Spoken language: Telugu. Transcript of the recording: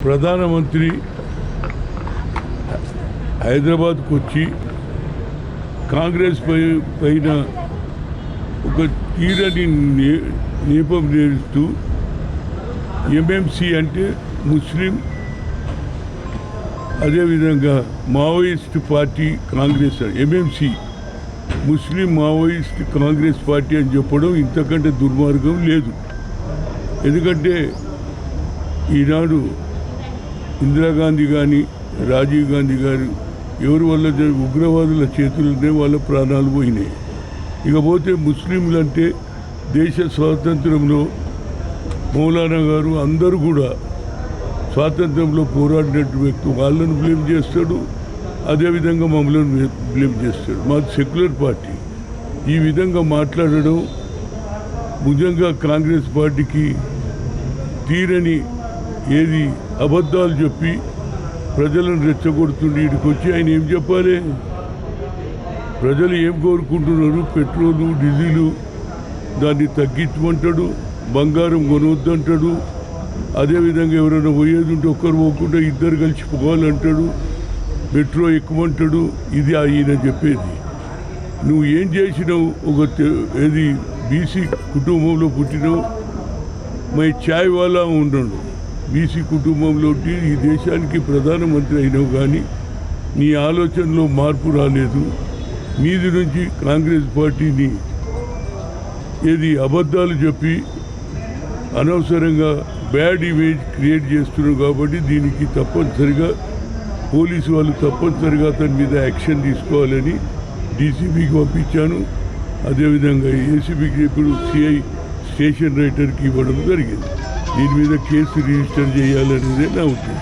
ప్రధానమంత్రి హైదరాబాద్కు వచ్చి కాంగ్రెస్ పైన ఒక తీరని నేపం నేరుస్తూ ఎంఎంసి అంటే ముస్లిం అదేవిధంగా మావోయిస్ట్ పార్టీ కాంగ్రెస్ ఎంఎంసి ముస్లిం మావోయిస్ట్ కాంగ్రెస్ పార్టీ అని చెప్పడం ఇంతకంటే దుర్మార్గం లేదు. ఎందుకంటే ఈనాడు ఇందిరాగాంధీ కానీ రాజీవ్ గాంధీ గారు ఎవరి వల్ల ఉగ్రవాదుల చేతులనే వాళ్ళ ప్రాణాలు పోయినాయి. ఇకపోతే ముస్లింలు అంటే దేశ స్వాతంత్రంలో మౌలానా గారు అందరూ కూడా స్వాతంత్రంలో పోరాడినట్టు వ్యక్తి వాళ్ళను బ్లేమ్ చేస్తాడు, అదేవిధంగా మమ్మల్ని బ్లేమ్ చేస్తాడు. మాది సెక్యులర్ పార్టీ. ఈ విధంగా మాట్లాడడం నిజంగా కాంగ్రెస్ పార్టీకి తీరని ఏది అబద్ధాలు చెప్పి ప్రజలను రెచ్చగొడుతుండే. ఇక్కడికి వచ్చి ఆయన ఏం చెప్పాలి? ప్రజలు ఏం కోరుకుంటున్నారు? పెట్రోలు డీజిలు దాన్ని తగ్గించమంటాడు, బంగారం కొనవద్దంటాడు, అదేవిధంగా ఎవరైనా పోయేది ఉంటే ఒక్కరు పోకుండా ఇద్దరు కలిసి పోవాలంటాడు, మెట్రో ఎక్కుమంటాడు. ఇది ఈయన చెప్పేది. నువ్వు ఏం చేసినావు? ఏది బీసీ కుటుంబంలో పుట్టినావు, మై ఛాయ్ వాలా ఉండడు. బీసీ కుటుంబంలో ఈ దేశానికి ప్రధానమంత్రి అయినావు, కానీ నీ ఆలోచనలో మార్పు రాలేదు. మీది నుంచి కాంగ్రెస్ పార్టీని ఏది అబద్ధాలు చెప్పి అనవసరంగా బ్యాడ్ ఇమేజ్ క్రియేట్ చేస్తున్నారు. కాబట్టి దీనికి తప్పనిసరిగా పోలీసు వాళ్ళు తప్పనిసరిగా అతని మీద యాక్షన్ తీసుకోవాలని డీసీబీకి పంపించాను. అదేవిధంగా ఏసీబీకి ఇప్పుడు సిఐ స్టేషన్ రైటర్కి ఇవ్వడం జరిగింది. దీని మీద కేసు రిజిస్టర్ చేయాలనేదే నా ఉద్దేశం.